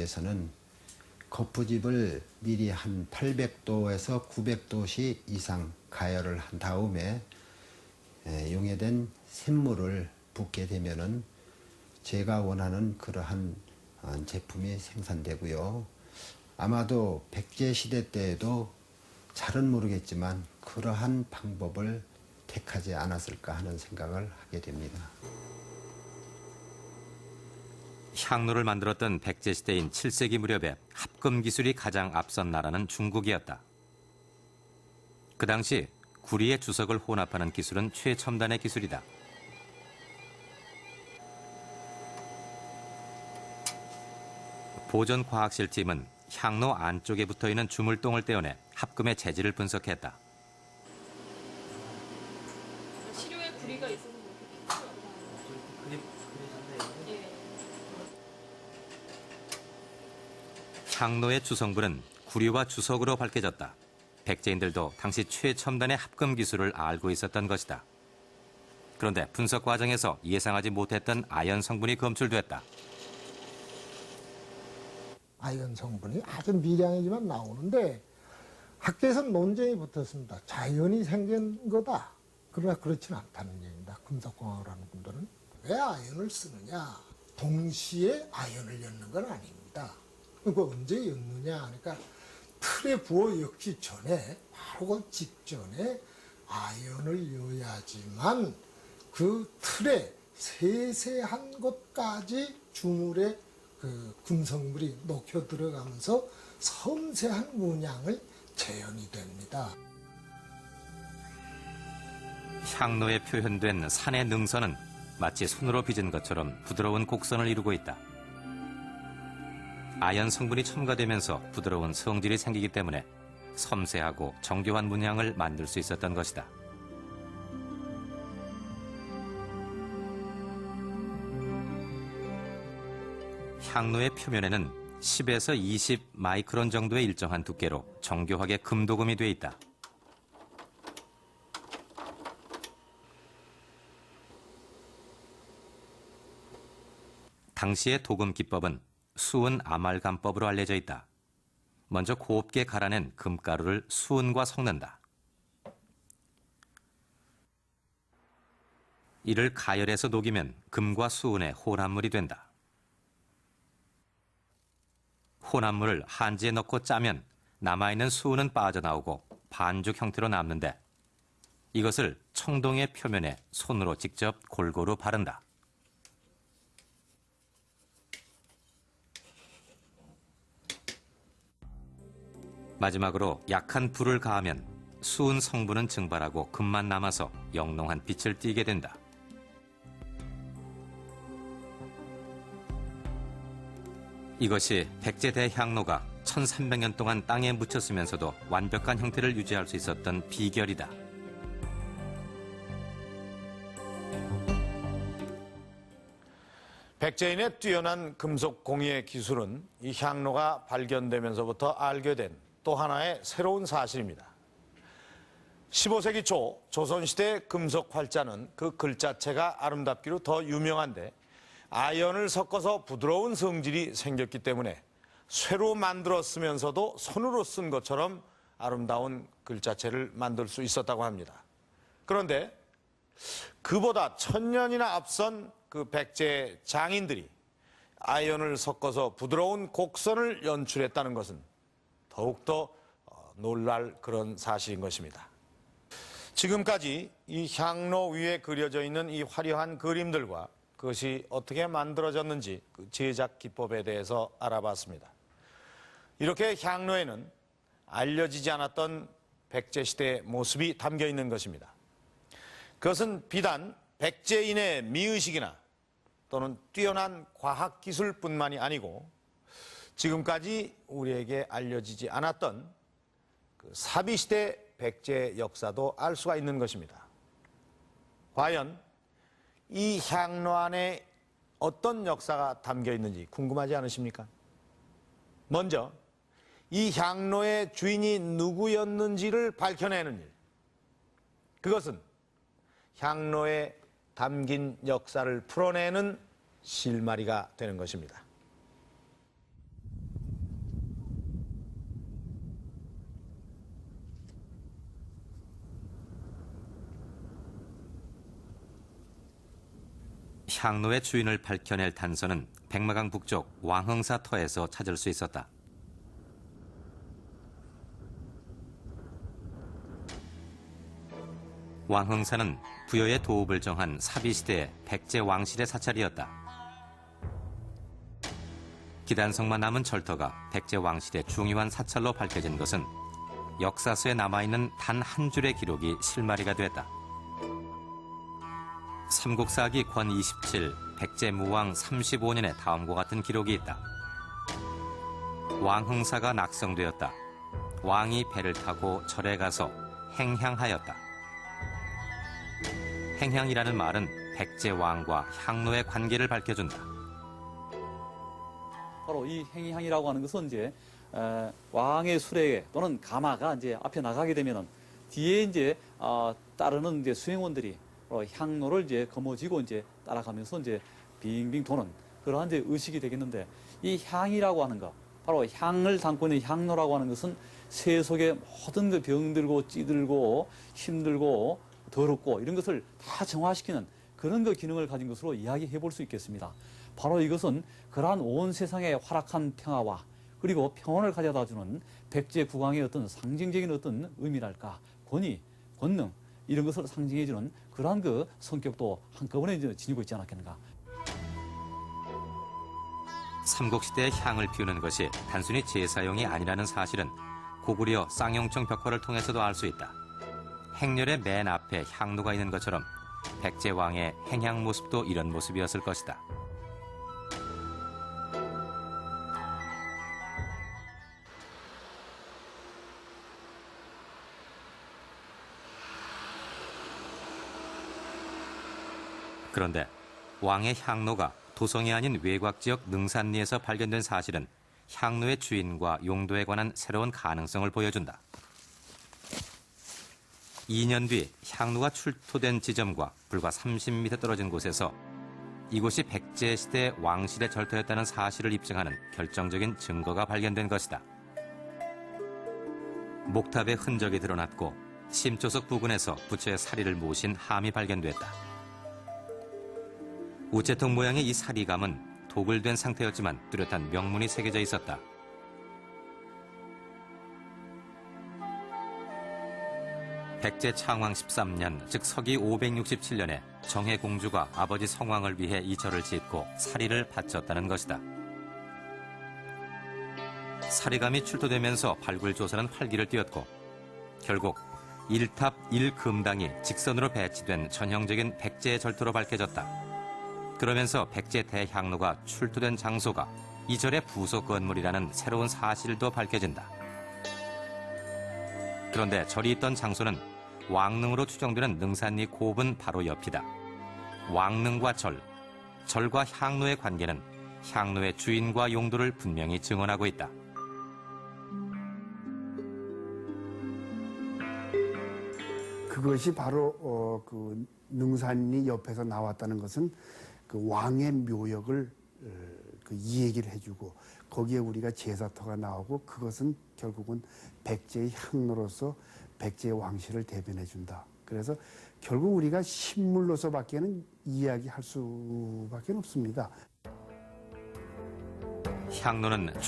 위해서는 거푸집을 미리 한 800도에서 900도씨 이상 가열을 한 다음에 용해된 샘물을 붓게 되면은 제가 원하는 그러한 제품이 생산되고요. 아마도 백제시대 때에도 잘은 모르겠지만 그러한 방법을 택하지 않았을까 하는 생각을 하게 됩니다. 향로를 만들었던 백제시대인 7세기 무렵에 합금 기술이 가장 앞선 나라는 중국이었다. 그 당시 구리의 주석을 혼합하는 기술은 최첨단의 기술이다. 보존과학실팀은 향로 안쪽에 붙어있는 주물동을 떼어내 합금의 재질을 분석했다. 시료에 구리가 있어서 향로의 주성분은 구리와 주석으로 밝혀졌다. 백제인들도 당시 최첨단의 합금 기술을 알고 있었던 것이다. 그런데 분석 과정에서 예상하지 못했던 아연 성분이 검출됐다. 아연 성분이 아주 미량이지만 나오는데 학계에서는 논쟁이 붙었습니다. 자연이 생긴 거다. 그러나 그렇지는 않다는 얘기입니다. 금속공학을 하는 분들은. 왜 아연을 쓰느냐. 동시에 아연을 엮는 건 아닙니다. 그거 언제 엮느냐 하니까 틀에 부어 엮기 전에 바로 그 직전에 아연을 넣어야지만 그 틀에 세세한 것까지 주물에 그 금성물이 녹혀 들어가면서 섬세한 문양을 재현이 됩니다. 향로에 표현된 산의 능선은 마치 손으로 빚은 것처럼 부드러운 곡선을 이루고 있다. 아연 성분이 첨가되면서 부드러운 성질이 생기기 때문에 섬세하고 정교한 문양을 만들 수 있었던 것이다. 향로의 표면에는 10에서 20 마이크론 정도의 일정한 두께로 정교하게 금도금이 돼 있다. 당시의 도금 기법은 수은 아말감법으로 알려져 있다. 먼저 곱게 갈아낸 금가루를 수은과 섞는다. 이를 가열해서 녹이면 금과 수은의 혼합물이 된다. 혼합물을 한지에 넣고 짜면 남아있는 수은은 빠져나오고 반죽 형태로 남는데 이것을 청동의 표면에 손으로 직접 골고루 바른다. 마지막으로 약한 불을 가하면 수은 성분은 증발하고 금만 남아서 영롱한 빛을 띠게 된다. 이것이 백제 대향로가 1300년 동안 땅에 묻혔으면서도 완벽한 형태를 유지할 수 있었던 비결이다. 백제인의 뛰어난 금속 공예 기술은 이 향로가 발견되면서부터 알게 된 또 하나의 새로운 사실입니다. 15세기 초 조선시대 금속 활자는 그 글자체가 아름답기로 더 유명한데 아연을 섞어서 부드러운 성질이 생겼기 때문에 쇠로 만들어 쓰면서도 손으로 쓴 것처럼 아름다운 글자체를 만들 수 있었다고 합니다. 그런데 그보다 1000년이나 앞선 그 백제 장인들이 아연을 섞어서 부드러운 곡선을 연출했다는 것은 더욱더 놀랄 그런 사실인 것입니다. 지금까지 이 향로 위에 그려져 있는 이 화려한 그림들과 그것이 어떻게 만들어졌는지 그 제작 기법에 대해서 알아봤습니다. 이렇게 향로에는 알려지지 않았던 백제시대의 모습이 담겨 있는 것입니다. 그것은 비단 백제인의 미의식이나 또는 뛰어난 과학기술뿐만이 아니고 지금까지 우리에게 알려지지 않았던 그 사비시대 백제 역사도 알 수가 있는 것입니다. 과연 이 향로 안에 어떤 역사가 담겨 있는지 궁금하지 않으십니까? 먼저 이 향로의 주인이 누구였는지를 밝혀내는 일. 그것은 향로에 담긴 역사를 풀어내는 실마리가 되는 것입니다. 향로의 주인을 밝혀낼 단서는 백마강 북쪽 왕흥사 터에서 찾을 수 있었다. 왕흥사는 부여의 도읍을 정한 사비시대의 백제 왕실의 사찰이었다. 기단성만 남은 절터가 백제 왕실의 중요한 사찰로 밝혀진 것은 역사서에 남아있는 단 한 줄의 기록이 실마리가 됐다. 삼국사기 권 27, 백제무왕 35년에 다음과 같은 기록이 있다. 왕흥사가 낙성되었다. 왕이 배를 타고 절에 가서 행향하였다. 행향이라는 말은 백제왕과 향로의 관계를 밝혀준다. 바로 이 행향이라고 하는 것은 이제 왕의 수레 또는 가마가 이제 앞에 나가게 되면은 뒤에 이제 따르는 이제 수행원들이 향로를 이제 거머쥐고 이제 따라가면서 이제 빙빙 도는 그러한 이제 의식이 되겠는데, 이 향이라고 하는 것, 바로 향을 담고 있는 향로라고 하는 것은 세속의 모든 그 병들고 찌들고 힘들고 더럽고 이런 것을 다 정화시키는 그런 그 기능을 가진 것으로 이야기해 볼 수 있겠습니다. 바로 이것은 그러한 온 세상의 활악한 평화와 그리고 평온을 가져다 주는 백제 국왕의 어떤 상징적인 어떤 의미랄까, 권위, 권능 이런 것을 상징해 주는 그러한 그 성격도 한꺼번에 지니고 있지 않았겠는가. 삼국시대의 향을 피우는 것이 단순히 제사용이 아니라는 사실은 고구려 쌍용청 벽화를 통해서도 알 수 있다. 행렬의 맨 앞에 향로가 있는 것처럼 백제왕의 행향 모습도 이런 모습이었을 것이다. 그런데 왕의 향로가 도성이 아닌 외곽지역 능산리에서 발견된 사실은 향로의 주인과 용도에 관한 새로운 가능성을 보여준다. 2년 뒤 향로가 출토된 지점과 불과 30m 떨어진 곳에서 이곳이 백제시대 왕실의 절터였다는 사실을 입증하는 결정적인 증거가 발견된 것이다. 목탑의 흔적이 드러났고 심조석 부근에서 부처의 사리를 모신 함이 발견됐다. 우체통 모양의 이 사리감은 도굴된 상태였지만 뚜렷한 명문이 새겨져 있었다. 백제 창왕 13년, 즉 서기 567년에 정해 공주가 아버지 성왕을 위해 이 절을 짓고 사리를 바쳤다는 것이다. 사리감이 출토되면서 발굴 조사는 활기를 띠었고 결국 1탑 1금당이 직선으로 배치된 전형적인 백제의 절토로 밝혀졌다. 그러면서 백제 대향로가 출토된 장소가 이 절의 부속 건물이라는 새로운 사실도 밝혀진다. 그런데 절이 있던 장소는 왕릉으로 추정되는 능산리 고읍은 바로 옆이다. 왕릉과 절, 절과 향로의 관계는 향로의 주인과 용도를 분명히 증언하고 있다. 그것이 바로 그 능산리 옆에서 나왔다는 것은 그 왕의 묘역을 이 얘기를 해주고 거기에 우리가 제사터가 나오고 그것은 결국은 백제의 향로로서 백제의 왕실을 대변해준다. 그래서 결국 우리가 신물로서밖에는 이야기할 수밖에 없습니다. 향로는